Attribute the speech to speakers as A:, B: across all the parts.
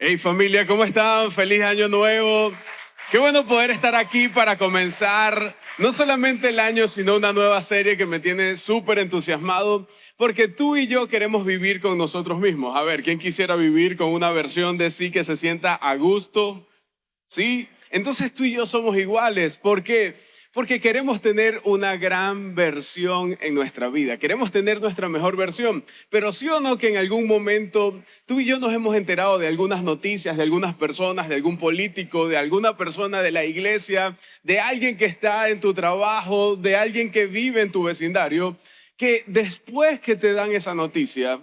A: Hey familia, ¿cómo están? Feliz año nuevo. Qué bueno poder estar aquí para comenzar no solamente el año, sino una nueva serie que me tiene súper entusiasmado, porque tú y yo queremos vivir con nosotros mismos. A ver, ¿quién quisiera vivir con una versión de sí que se sienta a gusto? ¿Sí? Entonces tú y yo somos iguales. ¿Por qué? Porque queremos tener una gran versión en nuestra vida. Queremos tener nuestra mejor versión. Pero sí o no que en algún momento tú y yo nos hemos enterado de algunas noticias, de algunas personas, de algún político, de alguna persona de la iglesia, de alguien que está en tu trabajo, de alguien que vive en tu vecindario, que después que te dan esa noticia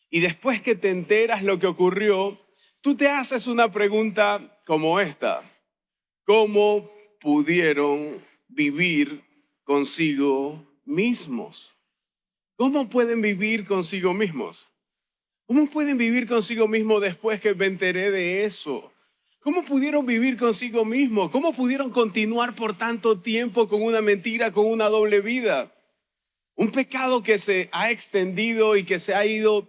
A: y después que te enteras lo que ocurrió, tú te haces una pregunta como esta: ¿cómo pudieron vivir consigo mismos? ¿Cómo pueden vivir consigo mismos? ¿Cómo pueden vivir consigo mismos después que me enteré de eso? ¿Cómo pudieron vivir consigo mismos? ¿Cómo pudieron continuar por tanto tiempo con una mentira, con una doble vida? Un pecado que se ha extendido y que se ha ido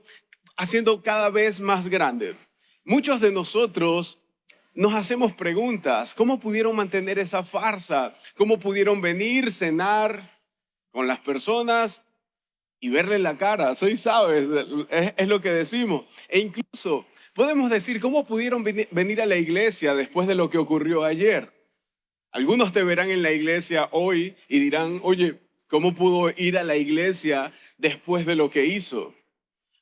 A: haciendo cada vez más grande. Muchos de nosotros nos hacemos preguntas: ¿cómo pudieron mantener esa farsa? ¿Cómo pudieron venir, cenar con las personas y verle la cara? Soy, sabes, es lo que decimos. E incluso podemos decir: ¿cómo pudieron venir a la iglesia después de lo que ocurrió ayer? Algunos te verán en la iglesia hoy y dirán: oye, ¿cómo pudo ir a la iglesia después de lo que hizo?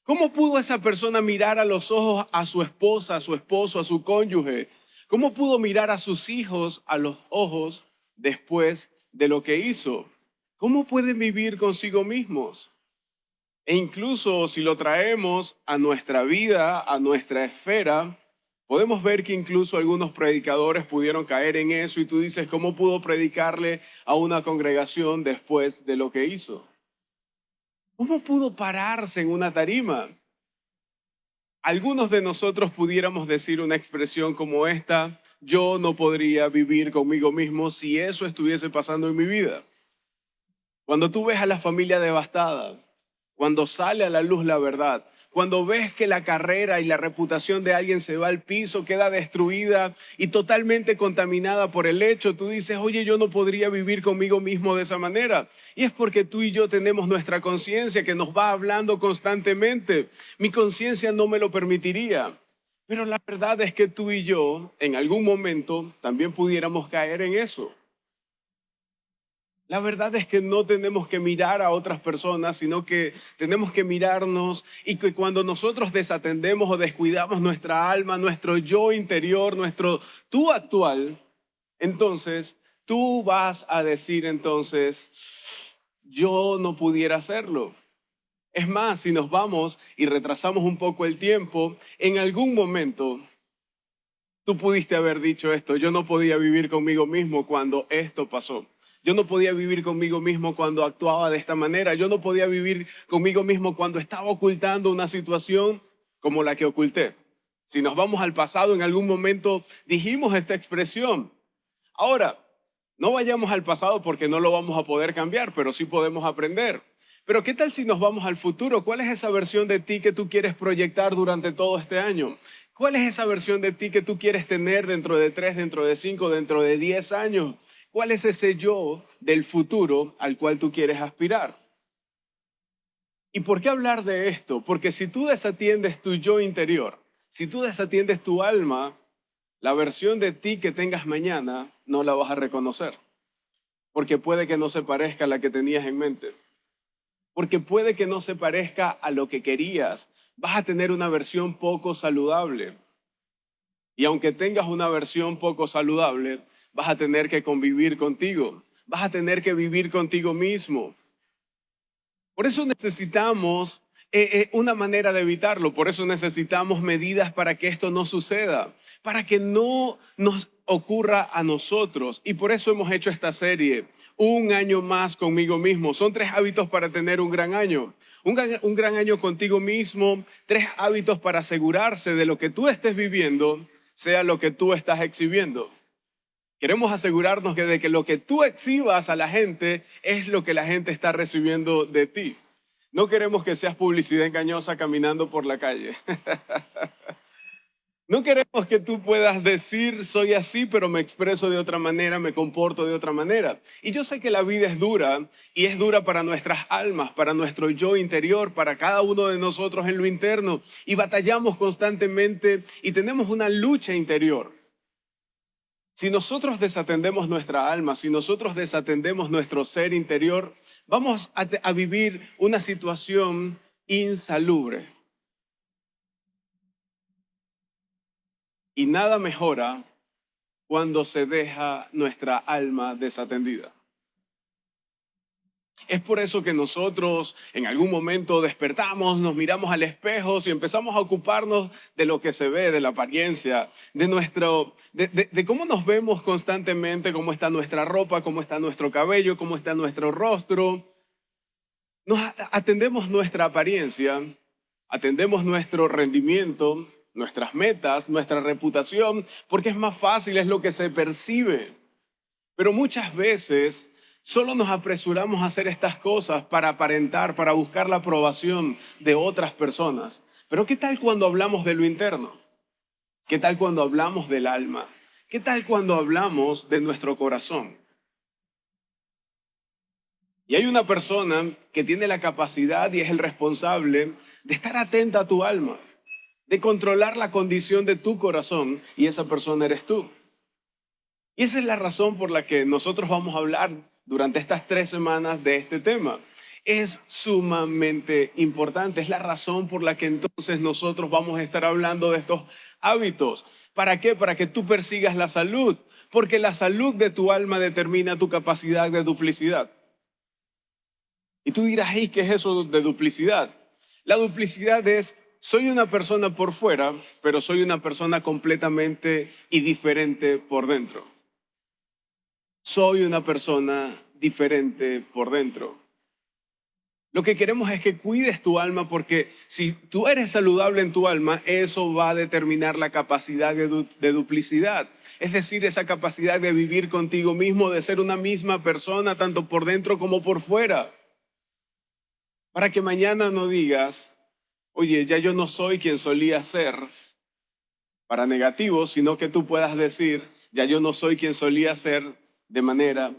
A: ¿Cómo pudo esa persona mirar a los ojos a su esposa, a su esposo, a su cónyuge? ¿Cómo pudo mirar a sus hijos a los ojos después de lo que hizo? ¿Cómo pueden vivir consigo mismos? E incluso si lo traemos a nuestra vida, a nuestra esfera, podemos ver que incluso algunos predicadores pudieron caer en eso, y tú dices: ¿cómo pudo predicarle a una congregación después de lo que hizo? ¿Cómo pudo pararse en una tarima? Algunos de nosotros pudiéramos decir una expresión como esta: yo no podría vivir conmigo mismo si eso estuviese pasando en mi vida. Cuando tú ves a la familia devastada, cuando sale a la luz la verdad, cuando ves que la carrera y la reputación de alguien se va al piso, queda destruida y totalmente contaminada por el hecho, tú dices: oye, yo no podría vivir conmigo mismo de esa manera. Y es porque tú y yo tenemos nuestra conciencia que nos va hablando constantemente. Mi conciencia no me lo permitiría. Pero la verdad es que tú y yo en algún momento también pudiéramos caer en eso. La verdad es que no tenemos que mirar a otras personas, sino que tenemos que mirarnos, y que cuando nosotros desatendemos o descuidamos nuestra alma, nuestro yo interior, nuestro tú actual, entonces tú vas a decir entonces: yo no pudiera hacerlo. Es más, si nos vamos y retrasamos un poco el tiempo, en algún momento tú pudiste haber dicho esto: yo no podía vivir conmigo mismo cuando esto pasó. Yo no podía vivir conmigo mismo cuando actuaba de esta manera. Yo no podía vivir conmigo mismo cuando estaba ocultando una situación como la que oculté. Si nos vamos al pasado, en algún momento dijimos esta expresión. Ahora, no vayamos al pasado porque no lo vamos a poder cambiar, pero sí podemos aprender. Pero ¿qué tal si nos vamos al futuro? ¿Cuál es esa versión de ti que tú quieres proyectar durante todo este año? ¿Cuál es esa versión de ti que tú quieres tener dentro de 3, dentro de 5, dentro de 10 años? ¿Cuál es ese yo del futuro al cual tú quieres aspirar? ¿Y por qué hablar de esto? Porque si tú desatiendes tu yo interior, si tú desatiendes tu alma, la versión de ti que tengas mañana no la vas a reconocer. Porque puede que no se parezca a la que tenías en mente. Porque puede que no se parezca a lo que querías. Vas a tener una versión poco saludable. Y aunque tengas una versión poco saludable, vas a tener que convivir contigo. Vas a tener que vivir contigo mismo. Por eso necesitamos una manera de evitarlo. Por eso necesitamos medidas para que esto no suceda, para que no nos ocurra a nosotros. Y por eso hemos hecho esta serie: un año más conmigo mismo. Son 3 hábitos para tener un gran año. Un gran año contigo mismo. 3 hábitos para asegurarse de lo que tú estés viviendo sea lo que tú estás exhibiendo. Queremos asegurarnos de que lo que tú exhibas a la gente es lo que la gente está recibiendo de ti. No queremos que seas publicidad engañosa caminando por la calle. No queremos que tú puedas decir, soy así, pero me expreso de otra manera, me comporto de otra manera. Y yo sé que la vida es dura y es dura para nuestras almas, para nuestro yo interior, para cada uno de nosotros en lo interno. Y batallamos constantemente y tenemos una lucha interior. Si nosotros desatendemos nuestra alma, si nosotros desatendemos nuestro ser interior, vamos a vivir una situación insalubre. Y nada mejora cuando se deja nuestra alma desatendida. Es por eso que nosotros en algún momento despertamos, nos miramos al espejo y empezamos a ocuparnos de lo que se ve, de la apariencia, de cómo nos vemos constantemente, cómo está nuestra ropa, cómo está nuestro cabello, cómo está nuestro rostro. Atendemos nuestra apariencia, atendemos nuestro rendimiento, nuestras metas, nuestra reputación, porque es más fácil, es lo que se percibe. Pero muchas veces solo nos apresuramos a hacer estas cosas para aparentar, para buscar la aprobación de otras personas. Pero ¿qué tal cuando hablamos de lo interno? ¿Qué tal cuando hablamos del alma? ¿Qué tal cuando hablamos de nuestro corazón? Y hay una persona que tiene la capacidad y es el responsable de estar atenta a tu alma, de controlar la condición de tu corazón, y esa persona eres tú. Y esa es la razón por la que nosotros vamos a hablar durante estas 3 semanas de este tema. Es sumamente importante, es la razón por la que entonces nosotros vamos a estar hablando de estos hábitos. ¿Para qué? Para que tú persigas la salud, porque la salud de tu alma determina tu capacidad de duplicidad. Y tú dirás, hey, ¿qué es eso de duplicidad? La duplicidad es, soy una persona por fuera, pero soy una persona completamente y diferente por dentro. Soy una persona diferente por dentro. Lo que queremos es que cuides tu alma, porque si tú eres saludable en tu alma, eso va a determinar la capacidad de duplicidad. Es decir, esa capacidad de vivir contigo mismo, de ser una misma persona, tanto por dentro como por fuera. Para que mañana no digas, oye, ya yo no soy quien solía ser, para negativo, sino que tú puedas decir, ya yo no soy quien solía ser, de manera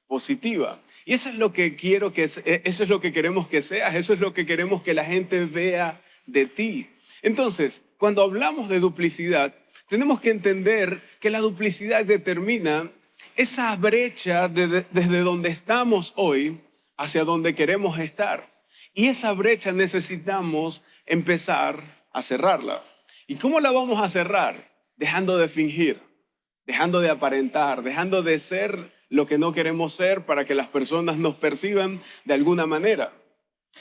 A: positiva. Y eso es lo que quiero eso es lo que queremos que seas, eso es lo que queremos que la gente vea de ti. Entonces, cuando hablamos de duplicidad, tenemos que entender que la duplicidad determina esa brecha desde donde estamos hoy hacia donde queremos estar. Y esa brecha necesitamos empezar a cerrarla. ¿Y cómo la vamos a cerrar? Dejando de fingir, dejando de aparentar, dejando de ser lo que no queremos ser para que las personas nos perciban de alguna manera.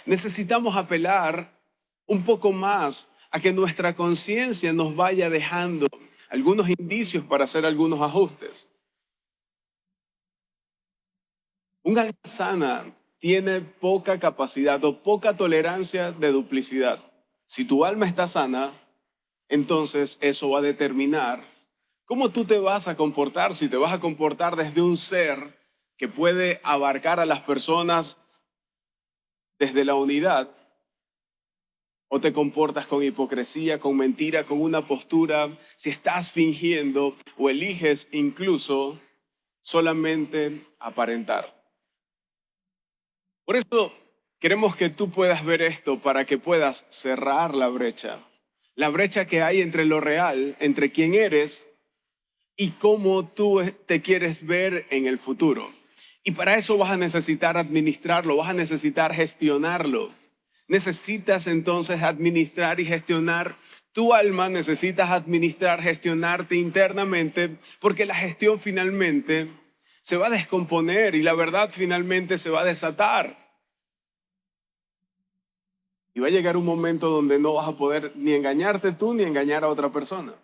A: Necesitamos apelar un poco más a que nuestra conciencia nos vaya dejando algunos indicios para hacer algunos ajustes. Un alma sana tiene poca capacidad o poca tolerancia de duplicidad. Si tu alma está sana, entonces eso va a determinar cómo tú te vas a comportar, si te vas a comportar desde un ser que puede abarcar a las personas desde la unidad, o te comportas con hipocresía, con mentira, con una postura, si estás fingiendo o eliges incluso solamente aparentar. Por eso queremos que tú puedas ver esto para que puedas cerrar la brecha que hay entre lo real, entre quién eres y cómo tú te quieres ver en el futuro. Y para eso vas a necesitar administrarlo, vas a necesitar gestionarlo. Necesitas entonces administrar y gestionar tu alma, necesitas administrar, gestionarte internamente, porque la gestión finalmente se va a descomponer y la verdad finalmente se va a desatar. Y va a llegar un momento donde no vas a poder ni engañarte tú ni engañar a otra persona.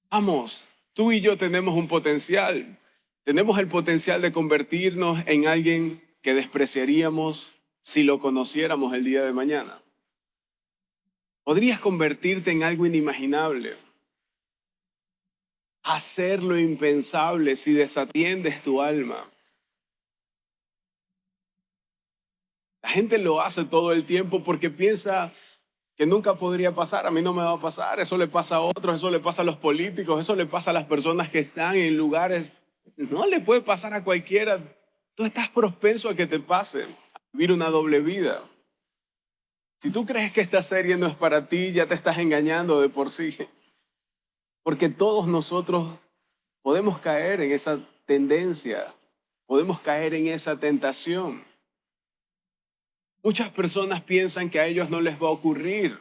A: Vamos, tú y yo tenemos un potencial. Tenemos el potencial de convertirnos en alguien que despreciaríamos si lo conociéramos el día de mañana. Podrías convertirte en algo inimaginable, hacer lo impensable si desatiendes tu alma. La gente lo hace todo el tiempo porque piensa, que nunca podría pasar, a mí no me va a pasar, eso le pasa a otros, eso le pasa a los políticos, eso le pasa a las personas que están en lugares, no le puede pasar a cualquiera. Tú estás propenso a que te pase, a vivir una doble vida. Si tú crees que esta serie no es para ti, ya te estás engañando de por sí, porque todos nosotros podemos caer en esa tendencia, podemos caer en esa tentación. Muchas personas piensan que a ellos no les va a ocurrir,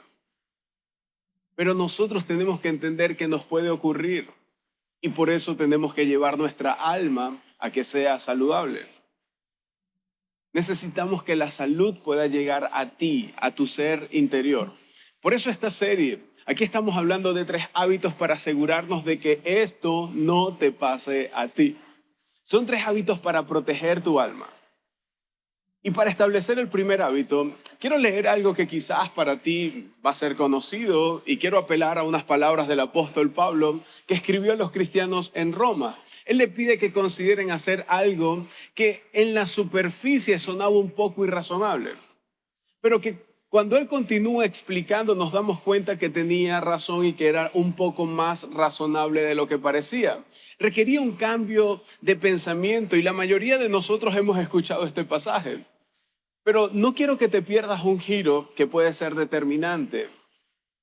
A: pero nosotros tenemos que entender que nos puede ocurrir y por eso tenemos que llevar nuestra alma a que sea saludable. Necesitamos que la salud pueda llegar a ti, a tu ser interior. Por eso esta serie, aquí estamos hablando de 3 hábitos para asegurarnos de que esto no te pase a ti. Son 3 hábitos para proteger tu alma. Y para establecer el primer hábito, quiero leer algo que quizás para ti va a ser conocido y quiero apelar a unas palabras del apóstol Pablo que escribió a los cristianos en Roma. Él le pide que consideren hacer algo que en la superficie sonaba un poco irrazonable, pero que cuando él continúa explicando nos damos cuenta que tenía razón y que era un poco más razonable de lo que parecía. Requería un cambio de pensamiento y la mayoría de nosotros hemos escuchado este pasaje. Pero no quiero que te pierdas un giro que puede ser determinante,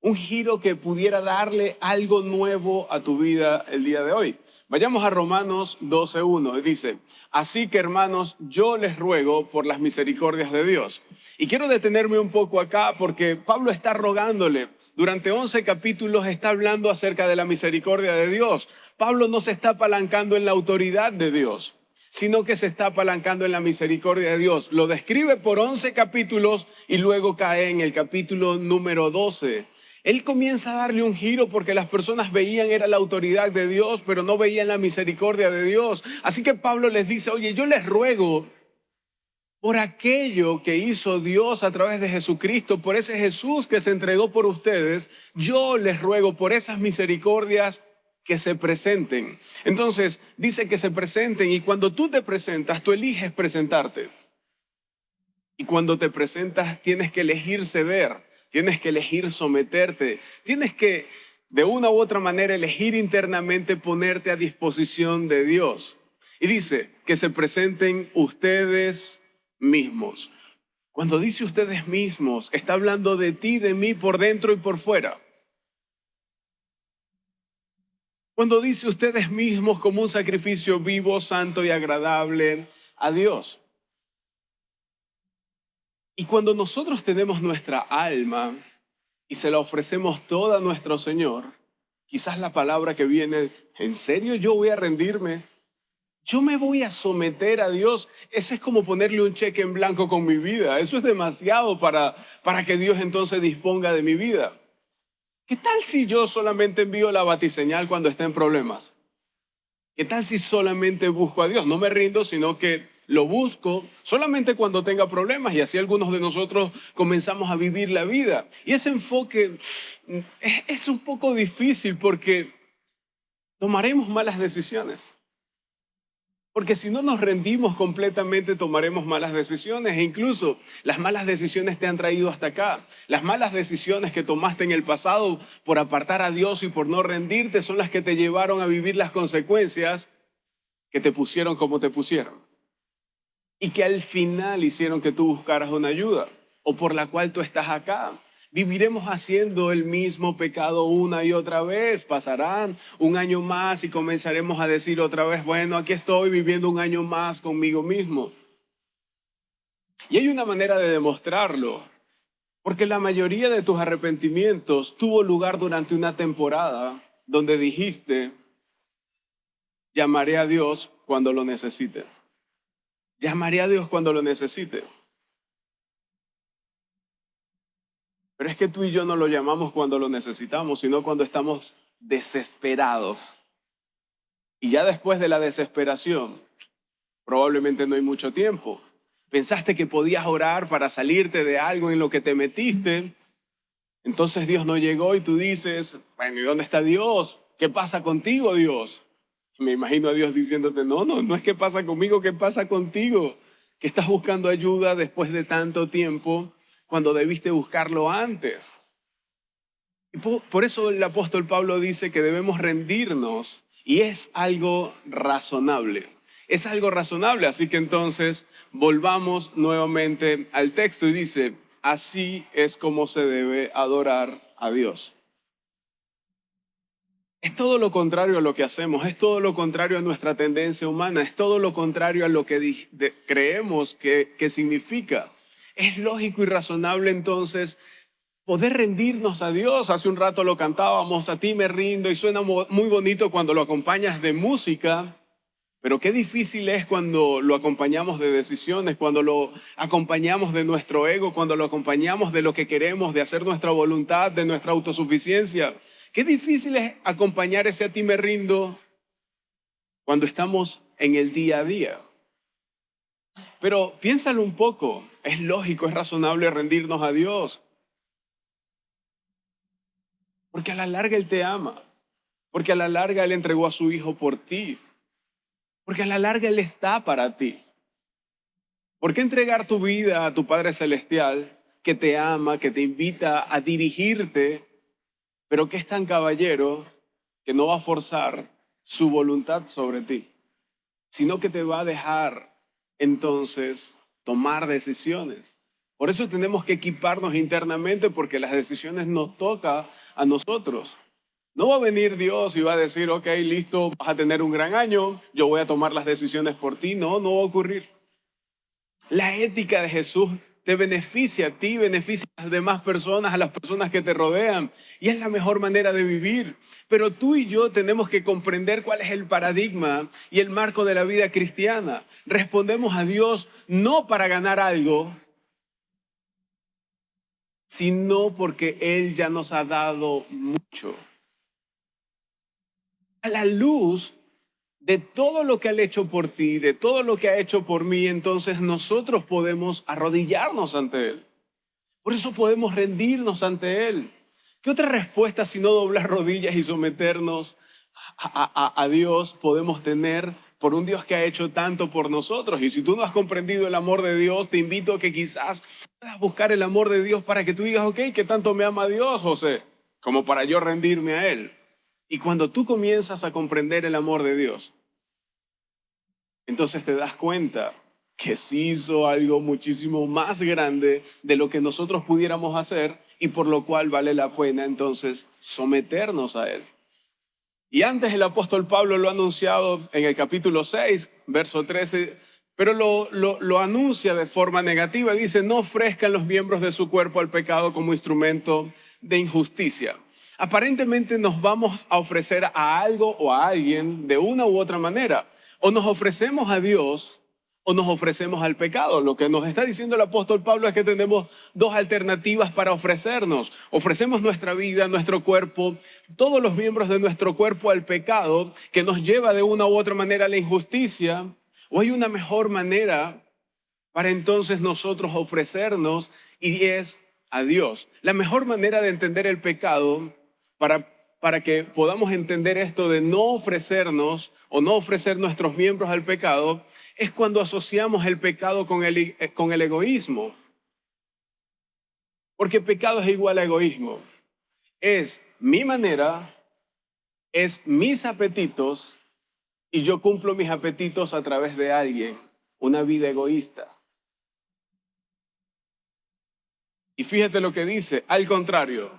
A: un giro que pudiera darle algo nuevo a tu vida el día de hoy. Vayamos a Romanos 12:1. Dice, así que hermanos, yo les ruego por las misericordias de Dios. Y quiero detenerme un poco acá porque Pablo está rogándole. Durante 11 capítulos está hablando acerca de la misericordia de Dios. Pablo no se está apalancando en la autoridad de Dios, sino que se está apalancando en la misericordia de Dios. Lo describe por 11 capítulos y luego cae en el capítulo número 12. Él comienza a darle un giro porque las personas veían era la autoridad de Dios, pero no veían la misericordia de Dios. Así que Pablo les dice, oye, yo les ruego por aquello que hizo Dios a través de Jesucristo, por ese Jesús que se entregó por ustedes, yo les ruego por esas misericordias que se presenten. Entonces, dice que se presenten y cuando tú te presentas, tú eliges presentarte. Y cuando te presentas, tienes que elegir ceder, tienes que elegir someterte, tienes que, de una u otra manera, elegir internamente ponerte a disposición de Dios. Y dice que se presenten ustedes mismos. Cuando dice ustedes mismos, está hablando de ti, de mí, por dentro y por fuera. Cuando dice ustedes mismos como un sacrificio vivo, santo y agradable a Dios. Y cuando nosotros tenemos nuestra alma y se la ofrecemos toda a nuestro Señor, quizás la palabra que viene, ¿en serio yo voy a rendirme? Yo me voy a someter a Dios. Ese es como ponerle un cheque en blanco con mi vida. Eso es demasiado para que Dios entonces disponga de mi vida. ¿Qué tal si yo solamente envío la batiseñal cuando esté en problemas? ¿Qué tal si solamente busco a Dios? No me rindo, sino que lo busco solamente cuando tenga problemas y así algunos de nosotros comenzamos a vivir la vida. Y ese enfoque es un poco difícil porque tomaremos malas decisiones. Porque si no nos rendimos completamente, tomaremos malas decisiones. E incluso las malas decisiones te han traído hasta acá. Las malas decisiones que tomaste en el pasado por apartar a Dios y por no rendirte son las que te llevaron a vivir las consecuencias que te pusieron como te pusieron. Y que al final hicieron que tú buscaras una ayuda o por la cual tú estás acá. Viviremos haciendo el mismo pecado una y otra vez. Pasarán un año más y comenzaremos a decir otra vez, bueno, aquí estoy viviendo un año más conmigo mismo. Y hay una manera de demostrarlo, porque la mayoría de tus arrepentimientos tuvo lugar durante una temporada donde dijiste, llamaré a Dios cuando lo necesite. Llamaré a Dios cuando lo necesite. Pero es que tú y yo no lo llamamos cuando lo necesitamos, sino cuando estamos desesperados. Y ya después de la desesperación, probablemente no hay mucho tiempo. Pensaste que podías orar para salirte de algo en lo que te metiste. Entonces Dios no llegó y tú dices, bueno, ¿y dónde está Dios? ¿Qué pasa contigo, Dios? Y me imagino a Dios diciéndote, no es qué pasa conmigo, ¿qué pasa contigo? Que estás buscando ayuda después de tanto tiempo cuando debiste buscarlo antes. Y por eso el apóstol Pablo dice que debemos rendirnos y es algo razonable. Es algo razonable, así que entonces volvamos nuevamente al texto y dice, así es como se debe adorar a Dios. Es todo lo contrario a lo que hacemos, es todo lo contrario a nuestra tendencia humana, es todo lo contrario a lo que creemos que significa. Es lógico y razonable entonces poder rendirnos a Dios. Hace un rato lo cantábamos, a ti me rindo, y suena muy bonito cuando lo acompañas de música, pero qué difícil es cuando lo acompañamos de decisiones, cuando lo acompañamos de nuestro ego, cuando lo acompañamos de lo que queremos, de hacer nuestra voluntad, de nuestra autosuficiencia. Qué difícil es acompañar ese a ti me rindo cuando estamos en el día a día. Pero piénsalo un poco, es lógico, es razonable rendirnos a Dios, porque a la larga Él te ama, porque a la larga Él entregó a su Hijo por ti, porque a la larga Él está para ti. ¿Por qué entregar tu vida a tu Padre Celestial que te ama, que te invita a dirigirte, pero que es tan caballero que no va a forzar su voluntad sobre ti, sino que te va a dejar entonces tomar decisiones? Por eso tenemos que equiparnos internamente, porque las decisiones nos tocan a nosotros. No va a venir Dios y va a decir, ok, listo, vas a tener un gran año, yo voy a tomar las decisiones por ti. No, no va a ocurrir. La ética de Jesús te beneficia a ti, beneficia a las demás personas, a las personas que te rodean, y es la mejor manera de vivir. Pero tú y yo tenemos que comprender cuál es el paradigma y el marco de la vida cristiana. Respondemos a Dios no para ganar algo, sino porque Él ya nos ha dado mucho. A la luz de todo lo que Él ha hecho por ti, de todo lo que ha hecho por mí, entonces nosotros podemos arrodillarnos ante Él. Por eso podemos rendirnos ante Él. ¿Qué otra respuesta sino doblar rodillas y someternos a Dios podemos tener por un Dios que ha hecho tanto por nosotros? Y si tú no has comprendido el amor de Dios, te invito a que quizás puedas buscar el amor de Dios para que tú digas, ok, ¿qué tanto me ama Dios, José? Como para yo rendirme a Él. Y cuando tú comienzas a comprender el amor de Dios, entonces te das cuenta que sí hizo algo muchísimo más grande de lo que nosotros pudiéramos hacer, y por lo cual vale la pena entonces someternos a Él. Y antes el apóstol Pablo lo ha anunciado en el capítulo 6, verso 13, pero lo anuncia de forma negativa. Dice, no ofrezcan los miembros de su cuerpo al pecado como instrumento de injusticia. Aparentemente nos vamos a ofrecer a algo o a alguien de una u otra manera. O nos ofrecemos a Dios o nos ofrecemos al pecado. Lo que nos está diciendo el apóstol Pablo es que tenemos dos alternativas para ofrecernos. Ofrecemos nuestra vida, nuestro cuerpo, todos los miembros de nuestro cuerpo al pecado, que nos lleva de una u otra manera a la injusticia. O hay una mejor manera para entonces nosotros ofrecernos, y es a Dios. La mejor manera de entender el pecado, para que podamos entender esto de no ofrecernos o no ofrecer nuestros miembros al pecado, es cuando asociamos el pecado con el egoísmo. Porque pecado es igual a egoísmo. Es mi manera, es mis apetitos, y yo cumplo mis apetitos a través de alguien. Una vida egoísta. Y fíjate lo que dice, al contrario,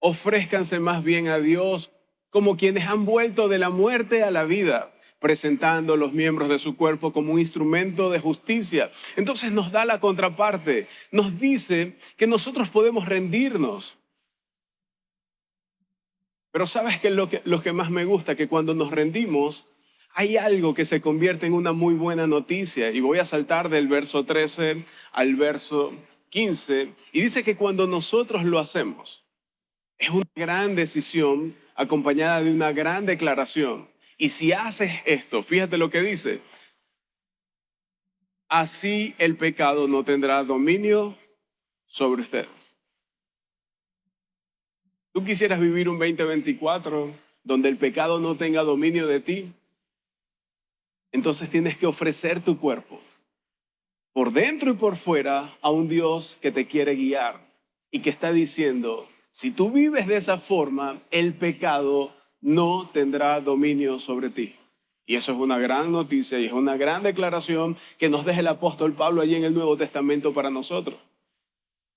A: ofrézcanse más bien a Dios como quienes han vuelto de la muerte a la vida, presentando los miembros de su cuerpo como un instrumento de justicia. Entonces nos da la contraparte, nos dice que nosotros podemos rendirnos. Pero ¿sabes qué es lo que más me gusta? Que cuando nos rendimos, hay algo que se convierte en una muy buena noticia. Y voy a saltar del verso 13 al verso 15. Y dice que cuando nosotros lo hacemos, es una gran decisión acompañada de una gran declaración. Y si haces esto, fíjate lo que dice, así el pecado no tendrá dominio sobre ustedes. ¿Tú quisieras vivir un 2024 donde el pecado no tenga dominio de ti? Entonces tienes que ofrecer tu cuerpo, por dentro y por fuera, a un Dios que te quiere guiar y que está diciendo, Si tú vives de esa forma, el pecado no tendrá dominio sobre ti. Y eso es una gran noticia y es una gran declaración que nos deja el apóstol Pablo allí en el Nuevo Testamento para nosotros.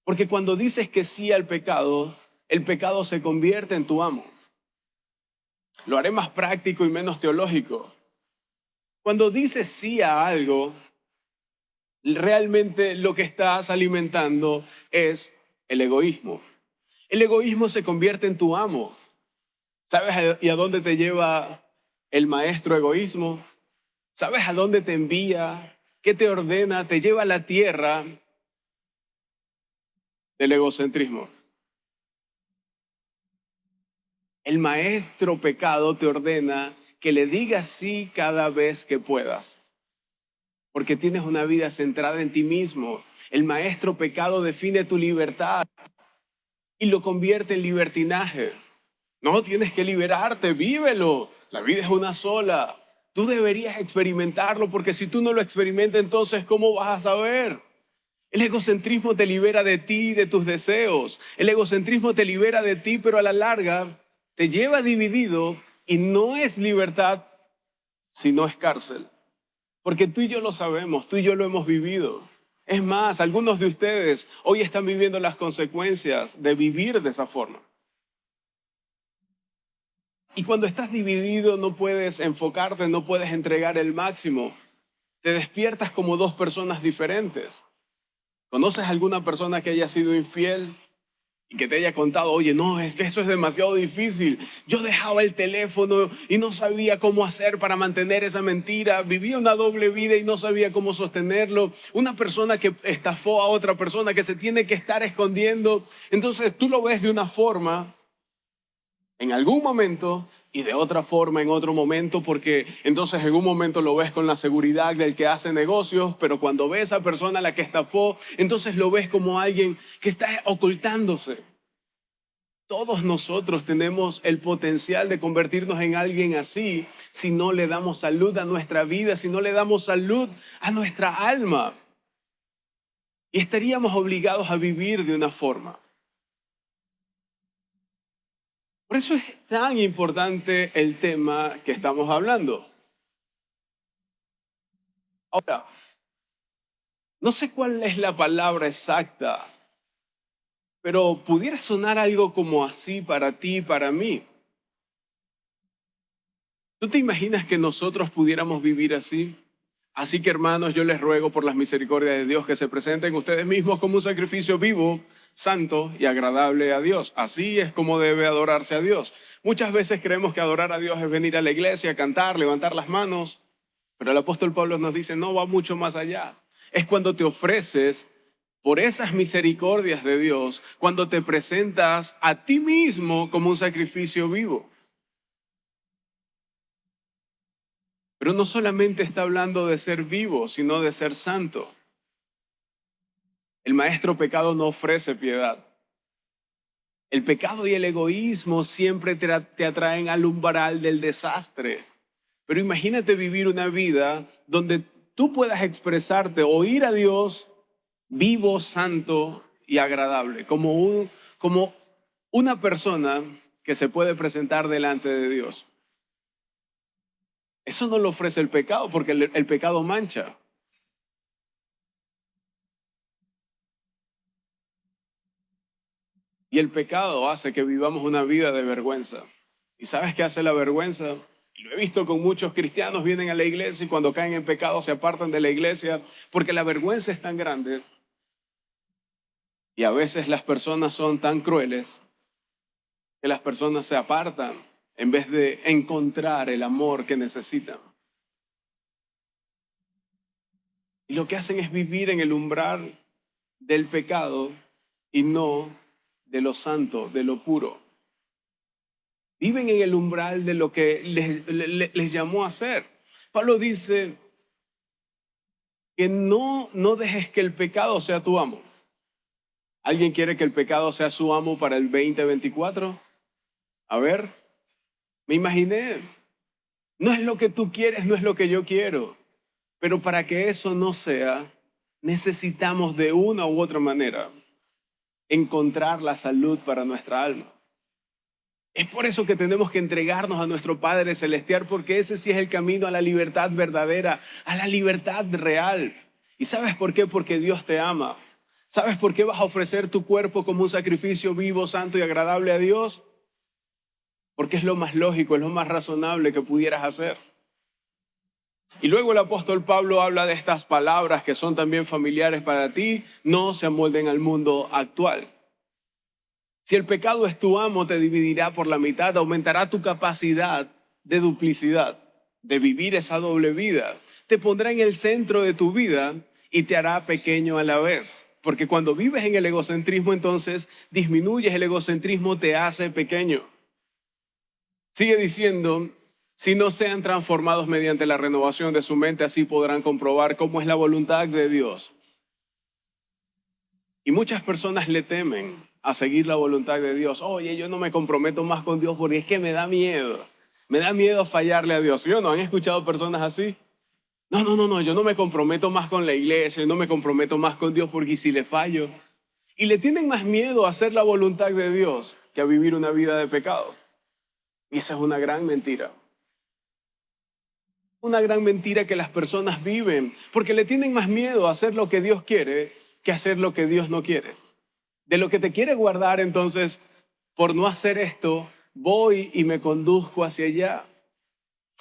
A: Porque cuando dices que sí al pecado, el pecado se convierte en tu amo. Lo haré más práctico y menos teológico. Cuando dices sí a algo, realmente lo que estás alimentando es el egoísmo. El egoísmo se convierte en tu amo. ¿Sabes y a dónde te lleva el maestro egoísmo? ¿Sabes a dónde te envía? ¿Qué te ordena? Te lleva a la tierra del egocentrismo. El maestro pecado te ordena que le digas sí cada vez que puedas, porque tienes una vida centrada en ti mismo. El maestro pecado define tu libertad y lo convierte en libertinaje. No, tienes que liberarte, vívelo. La vida es una sola. Tú deberías experimentarlo porque si tú no lo experimentas, entonces ¿cómo vas a saber? El egocentrismo te libera de ti, de tus deseos. El egocentrismo te libera de ti, pero a la larga te lleva dividido y no es libertad, sino es cárcel. Porque tú y yo lo sabemos, tú y yo lo hemos vivido. Es más, algunos de ustedes hoy están viviendo las consecuencias de vivir de esa forma. Y cuando estás dividido no puedes enfocarte, no puedes entregar el máximo. Te despiertas como dos personas diferentes. ¿Conoces alguna persona que haya sido infiel y que te haya contado, oye, no, es que eso es demasiado difícil? Yo dejaba el teléfono y no sabía cómo hacer para mantener esa mentira. Vivía una doble vida y no sabía cómo sostenerlo. Una persona que estafó a otra persona que se tiene que estar escondiendo. Entonces tú lo ves de una forma en algún momento y de otra forma en otro momento, porque entonces en un momento lo ves con la seguridad del que hace negocios, pero cuando ves a esa persona a la que estafó, entonces lo ves como alguien que está ocultándose. Todos nosotros tenemos el potencial de convertirnos en alguien así si no le damos salud a nuestra vida, si no le damos salud a nuestra alma. Y estaríamos obligados a vivir de una forma. Por eso es tan importante el tema que estamos hablando. Ahora, no sé cuál es la palabra exacta, pero pudiera sonar algo como así para ti y para mí. ¿Tú te imaginas que nosotros pudiéramos vivir así? Así que hermanos, yo les ruego por las misericordias de Dios que se presenten ustedes mismos como un sacrificio vivo, santo y agradable a Dios. Así es como debe adorarse a Dios. Muchas veces creemos que adorar a Dios es venir a la iglesia, cantar, levantar las manos, pero el apóstol Pablo nos dice, no, va mucho más allá. Es cuando te ofreces por esas misericordias de Dios, cuando te presentas a ti mismo como un sacrificio vivo. Pero no solamente está hablando de ser vivo, sino de ser santo. El maestro pecado no ofrece piedad. El pecado y el egoísmo siempre te atraen al umbral del desastre. Pero imagínate vivir una vida donde tú puedas expresarte, oír a Dios vivo, santo y agradable, como una persona que se puede presentar delante de Dios. Eso no lo ofrece el pecado, porque el pecado mancha. Y el pecado hace que vivamos una vida de vergüenza. ¿Y sabes qué hace la vergüenza? Y lo he visto con muchos cristianos, vienen a la iglesia y cuando caen en pecado se apartan de la iglesia porque la vergüenza es tan grande. Y a veces las personas son tan crueles que las personas se apartan en vez de encontrar el amor que necesitan. Y lo que hacen es vivir en el umbral del pecado y no de lo santo, de lo puro. Viven en el umbral de lo que les llamó a hacer. Pablo dice que no dejes que el pecado sea tu amo. ¿Alguien quiere que el pecado sea su amo para el 2024? A ver, me imaginé. No es lo que tú quieres, no es lo que yo quiero. Pero para que eso no sea, necesitamos de una u otra manera encontrar la salud para nuestra alma. Es por eso que tenemos que entregarnos a nuestro Padre Celestial, porque ese sí es el camino a la libertad verdadera, a la libertad real. ¿Y sabes por qué? Porque Dios te ama. ¿Sabes por qué vas a ofrecer tu cuerpo como un sacrificio vivo, santo y agradable a Dios? Porque es lo más lógico, es lo más razonable que pudieras hacer. Y luego el apóstol Pablo habla de estas palabras que son también familiares para ti: no se amolden al mundo actual. Si el pecado es tu amo, te dividirá por la mitad, aumentará tu capacidad de duplicidad, de vivir esa doble vida. Te pondrá en el centro de tu vida y te hará pequeño a la vez. Porque cuando vives en el egocentrismo, entonces disminuyes el egocentrismo, te hace pequeño. Sigue diciendo: si no sean transformados mediante la renovación de su mente, así podrán comprobar cómo es la voluntad de Dios. Y muchas personas le temen a seguir la voluntad de Dios. Oye, yo no me comprometo más con Dios porque es que me da miedo. Me da miedo fallarle a Dios. ¿Sí o no? ¿Han escuchado personas así? No, yo no me comprometo más con la iglesia, yo no me comprometo más con Dios porque si le fallo. Y le tienen más miedo a hacer la voluntad de Dios que a vivir una vida de pecado. Y esa es una gran mentira. Una gran mentira que las personas viven porque le tienen más miedo a hacer lo que Dios quiere que hacer lo que Dios no quiere. De lo que te quiere guardar, entonces, por no hacer esto, voy y me conduzco hacia allá.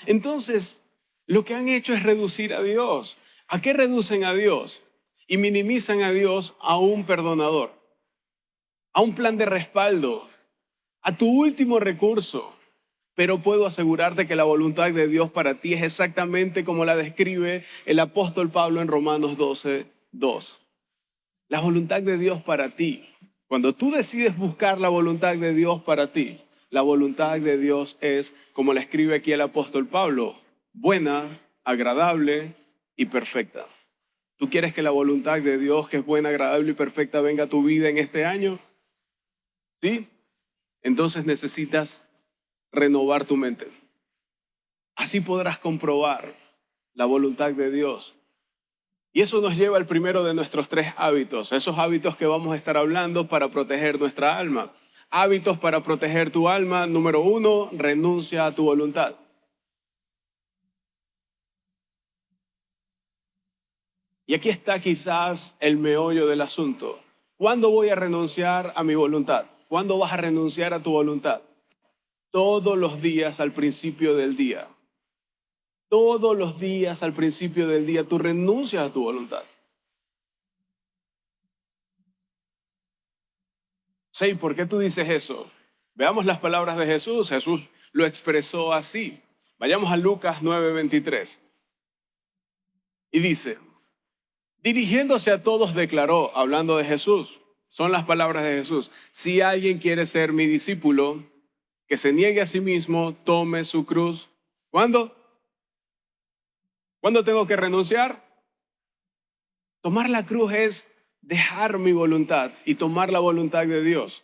A: Entonces, lo que han hecho es reducir a Dios. ¿A qué reducen a Dios? Y minimizan a Dios a un perdonador, a un plan de respaldo, a tu último recurso. Pero puedo asegurarte que la voluntad de Dios para ti es exactamente como la describe el apóstol Pablo en Romanos 12:2. La voluntad de Dios para ti. Cuando tú decides buscar la voluntad de Dios para ti, la voluntad de Dios es, como la escribe aquí el apóstol Pablo, buena, agradable y perfecta. ¿Tú quieres que la voluntad de Dios, que es buena, agradable y perfecta, venga a tu vida en este año? ¿Sí? Entonces necesitas renovar tu mente. Así podrás comprobar la voluntad de Dios. Y eso nos lleva al primero de nuestros 3 hábitos, esos hábitos que vamos a estar hablando para proteger nuestra alma. Hábitos para proteger tu alma. Número 1, renuncia a tu voluntad. Y aquí está quizás el meollo del asunto. ¿Cuándo voy a renunciar a mi voluntad? ¿Cuándo vas a renunciar a tu voluntad? Todos los días al principio del día. Todos los días al principio del día tú renuncias a tu voluntad. Sí, ¿por qué tú dices eso? Veamos las palabras de Jesús. Jesús lo expresó así. Vayamos a Lucas 9:23. Y dice: dirigiéndose a todos declaró, hablando de Jesús, son las palabras de Jesús: si alguien quiere ser mi discípulo, que se niegue a sí mismo, tome su cruz. ¿Cuándo? ¿Cuándo tengo que renunciar? Tomar la cruz es dejar mi voluntad y tomar la voluntad de Dios.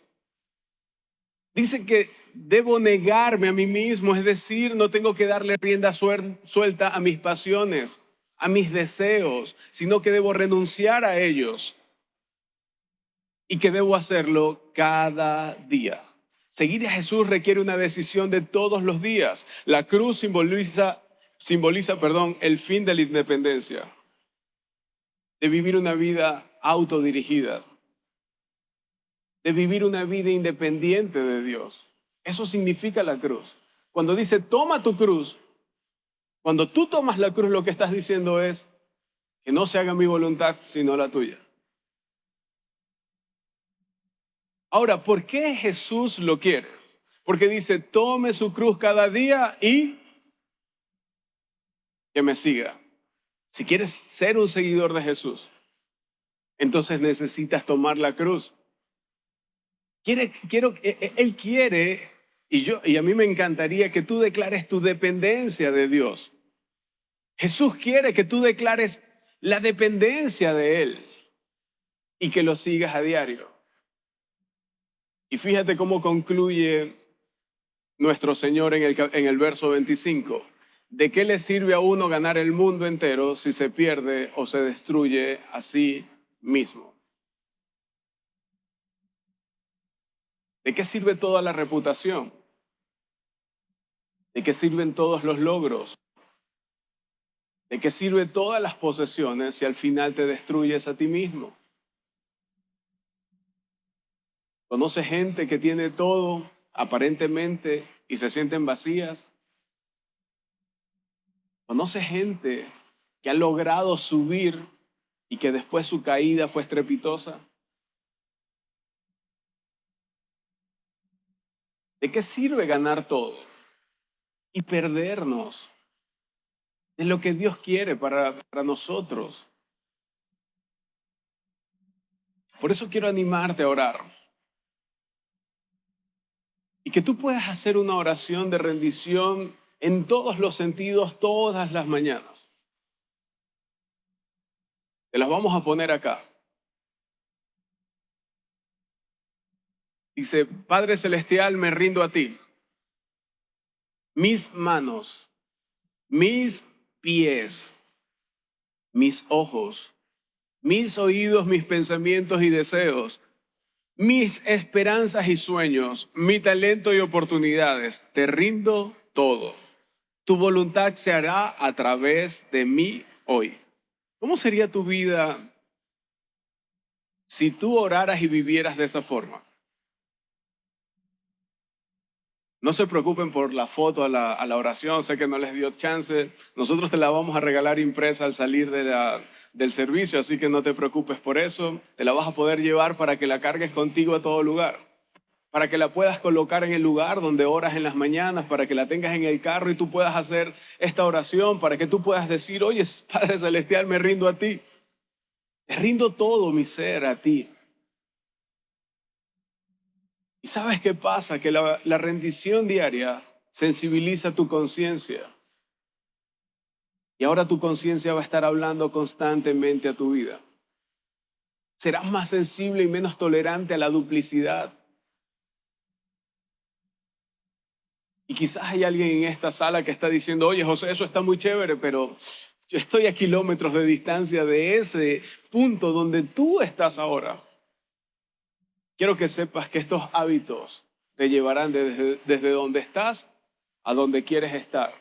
A: Dice que debo negarme a mí mismo, es decir, no tengo que darle rienda suelta a mis pasiones, a mis deseos, sino que debo renunciar a ellos y que debo hacerlo cada día. Seguir a Jesús requiere una decisión de todos los días. La cruz simboliza, el fin de la independencia, de vivir una vida autodirigida, de vivir una vida independiente de Dios. Eso significa la cruz. Cuando dice toma tu cruz, cuando tú tomas la cruz, lo que estás diciendo es que no se haga mi voluntad sino la tuya. Ahora, ¿por qué Jesús lo quiere? Porque dice tome su cruz cada día y que me siga. Si quieres ser un seguidor de Jesús, entonces necesitas tomar la cruz. Él quiere, y a mí me encantaría que tú declares tu dependencia de Dios. Jesús quiere que tú declares la dependencia de Él y que lo sigas a diario. Y fíjate cómo concluye nuestro Señor en el verso 25. ¿De qué le sirve a uno ganar el mundo entero si se pierde o se destruye a sí mismo? ¿De qué sirve toda la reputación? ¿De qué sirven todos los logros? ¿De qué sirve todas las posesiones si al final te destruyes a ti mismo? ¿Conoce gente que tiene todo aparentemente y se sienten vacías? ¿Conoce gente que ha logrado subir y que después su caída fue estrepitosa? ¿De qué sirve ganar todo y perdernos de lo que Dios quiere para nosotros? Por eso quiero animarte a orar y que tú puedas hacer una oración de rendición en todos los sentidos todas las mañanas. Te las vamos a poner acá. Dice: Padre Celestial, me rindo a ti. Mis manos, mis pies, mis ojos, mis oídos, mis pensamientos y deseos, mis esperanzas y sueños, mi talento y oportunidades, te rindo todo. Tu voluntad se hará a través de mí hoy. ¿Cómo sería tu vida si tú oraras y vivieras de esa forma? No se preocupen por la foto a la oración, sé que no les dio chance. Nosotros te la vamos a regalar impresa al salir del servicio, así que no te preocupes por eso. Te la vas a poder llevar para que la cargues contigo a todo lugar, para que la puedas colocar en el lugar donde oras en las mañanas, para que la tengas en el carro y tú puedas hacer esta oración, para que tú puedas decir: oye, Padre Celestial, me rindo a ti. Te rindo todo mi ser a ti. ¿Y sabes qué pasa? Que la rendición diaria sensibiliza tu conciencia. Y ahora tu conciencia va a estar hablando constantemente a tu vida. Serás más sensible y menos tolerante a la duplicidad. Y quizás hay alguien en esta sala que está diciendo: oye, José, eso está muy chévere, pero yo estoy a kilómetros de distancia de ese punto donde tú estás ahora. Quiero que sepas que estos hábitos te llevarán desde donde estás a donde quieres estar.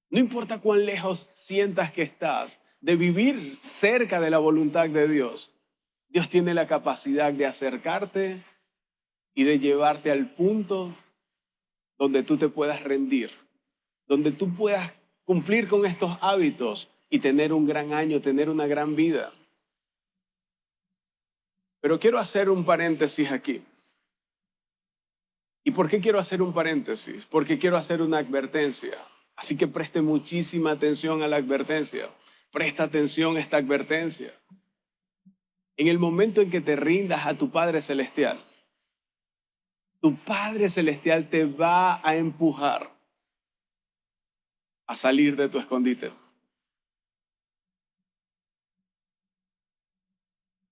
A: No importa cuán lejos sientas que estás de vivir cerca de la voluntad de Dios, Dios tiene la capacidad de acercarte y de llevarte al punto donde tú te puedas rendir, donde tú puedas cumplir con estos hábitos y tener un gran año, tener una gran vida. Pero quiero hacer un paréntesis aquí. ¿Y por qué quiero hacer un paréntesis? Porque quiero hacer una advertencia. Así que preste muchísima atención a la advertencia. Presta atención a esta advertencia. En el momento en que te rindas a tu Padre Celestial, tu Padre Celestial te va a empujar a salir de tu escondite.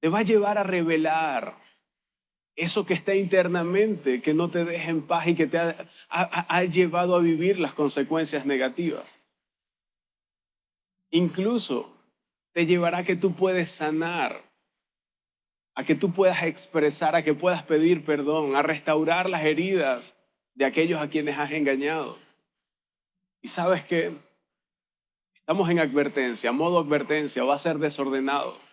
A: Te va a llevar a revelar eso que está internamente, que no te deja en paz y que te ha llevado a vivir las consecuencias negativas. Incluso te llevará a que tú puedes sanar, a que tú puedas expresar, a que puedas pedir perdón, a restaurar las heridas de aquellos a quienes has engañado. Y sabes que estamos en advertencia, modo advertencia, va a ser desordenado.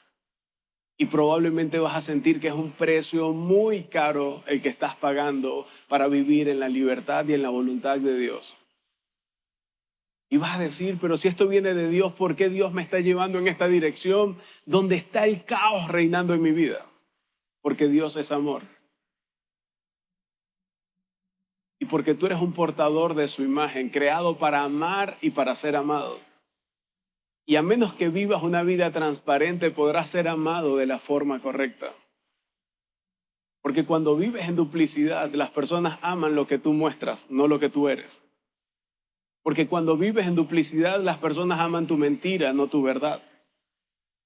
A: Y probablemente vas a sentir que es un precio muy caro el que estás pagando para vivir en la libertad y en la voluntad de Dios. Y vas a decir: pero si esto viene de Dios, ¿por qué Dios me está llevando en esta dirección donde está el caos reinando en mi vida? Porque Dios es amor. Y porque tú eres un portador de su imagen, creado para amar y para ser amado. Y a menos que vivas una vida transparente, podrás ser amado de la forma correcta. Porque cuando vives en duplicidad, las personas aman lo que tú muestras, no lo que tú eres. Porque cuando vives en duplicidad, las personas aman tu mentira, no tu verdad.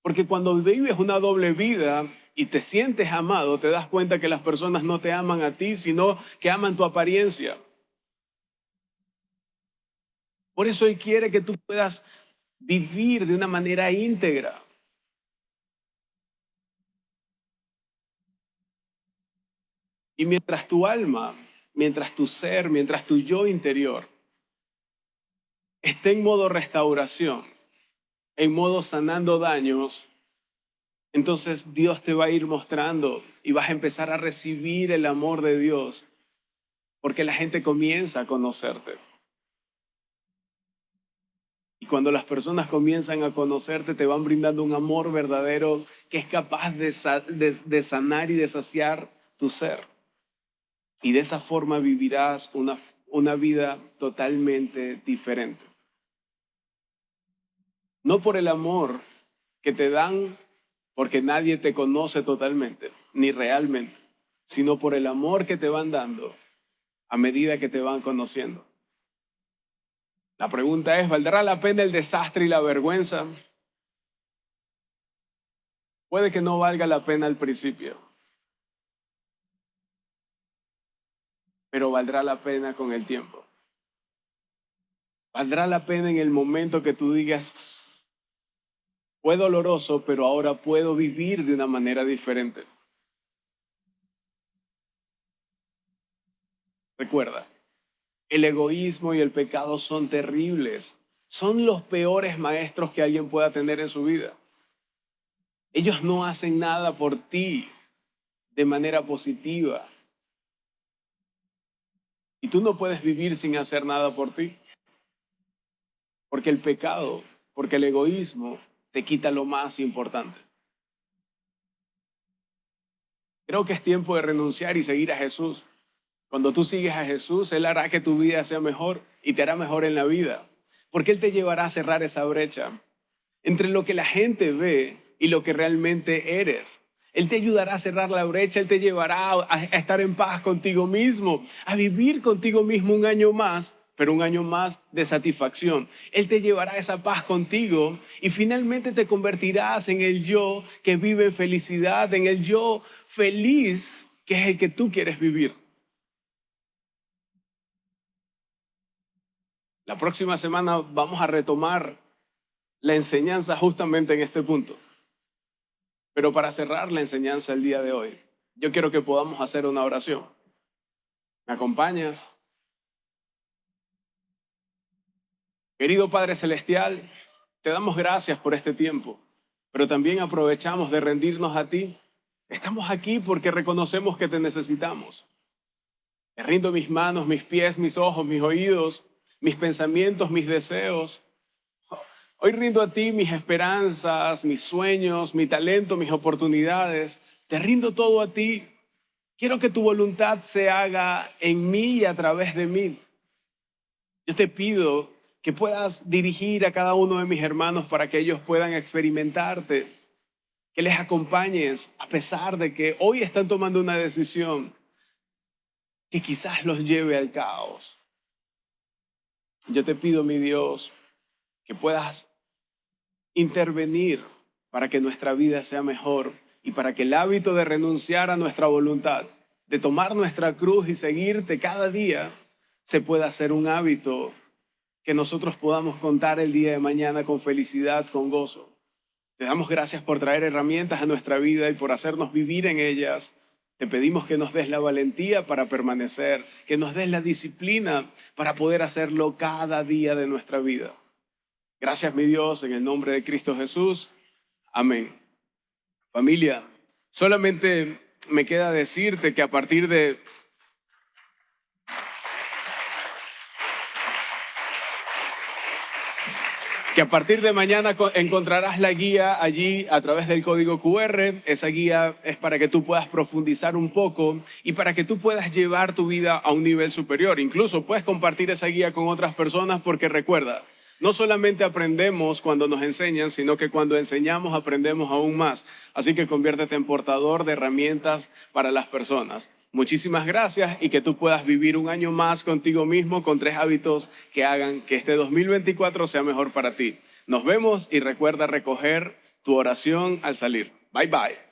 A: Porque cuando vives una doble vida y te sientes amado, te das cuenta que las personas no te aman a ti, sino que aman tu apariencia. Por eso Él quiere que tú puedas vivir de una manera íntegra. Y mientras tu alma, mientras tu ser, mientras tu yo interior esté en modo restauración, en modo sanando daños, entonces Dios te va a ir mostrando y vas a empezar a recibir el amor de Dios, porque la gente comienza a conocerte. Y cuando las personas comienzan a conocerte, te van brindando un amor verdadero que es capaz de sanar y de saciar tu ser. Y de esa forma vivirás una vida totalmente diferente. No por el amor que te dan, porque nadie te conoce totalmente, ni realmente, sino por el amor que te van dando a medida que te van conociendo. La pregunta es, ¿valdrá la pena el desastre y la vergüenza? Puede que no valga la pena al principio, pero valdrá la pena con el tiempo. Valdrá la pena en el momento que tú digas, fue doloroso, pero ahora puedo vivir de una manera diferente. Recuerda, el egoísmo y el pecado son terribles. Son los peores maestros que alguien pueda tener en su vida. Ellos no hacen nada por ti de manera positiva. Y tú no puedes vivir sin hacer nada por ti. Porque el pecado, porque el egoísmo te quita lo más importante. Creo que es tiempo de renunciar y seguir a Jesús. Cuando tú sigues a Jesús, Él hará que tu vida sea mejor y te hará mejor en la vida. Porque Él te llevará a cerrar esa brecha entre lo que la gente ve y lo que realmente eres. Él te ayudará a cerrar la brecha, Él te llevará a estar en paz contigo mismo, a vivir contigo mismo un año más, pero un año más de satisfacción. Él te llevará esa paz contigo y finalmente te convertirás en el yo que vive en felicidad, en el yo feliz que es el que tú quieres vivir. La próxima semana vamos a retomar la enseñanza justamente en este punto. Pero para cerrar la enseñanza el día de hoy, yo quiero que podamos hacer una oración. ¿Me acompañas? Querido Padre Celestial, te damos gracias por este tiempo, pero también aprovechamos de rendirnos a ti. Estamos aquí porque reconocemos que te necesitamos. Te rindo mis manos, mis pies, mis ojos, mis oídos, mis pensamientos, mis deseos. Hoy rindo a ti mis esperanzas, mis sueños, mi talento, mis oportunidades. Te rindo todo a ti. Quiero que tu voluntad se haga en mí y a través de mí. Yo te pido que puedas dirigir a cada uno de mis hermanos para que ellos puedan experimentarte, que les acompañes a pesar de que hoy están tomando una decisión que quizás los lleve al caos. Yo te pido, mi Dios, que puedas intervenir para que nuestra vida sea mejor y para que el hábito de renunciar a nuestra voluntad, de tomar nuestra cruz y seguirte cada día, se pueda hacer un hábito que nosotros podamos contar el día de mañana con felicidad, con gozo. Te damos gracias por traer herramientas a nuestra vida y por hacernos vivir en ellas. Te pedimos que nos des la valentía para permanecer, que nos des la disciplina para poder hacerlo cada día de nuestra vida. Gracias, mi Dios, en el nombre de Cristo Jesús. Amén. Familia, solamente me queda decirte que a partir de mañana encontrarás la guía allí a través del código QR. Esa guía es para que tú puedas profundizar un poco y para que tú puedas llevar tu vida a un nivel superior. Incluso puedes compartir esa guía con otras personas porque recuerda, no solamente aprendemos cuando nos enseñan, sino que cuando enseñamos aprendemos aún más. Así que conviértete en portador de herramientas para las personas. Muchísimas gracias y que tú puedas vivir un año más contigo mismo con 3 hábitos que hagan que este 2024 sea mejor para ti. Nos vemos y recuerda recoger tu oración al salir. Bye bye.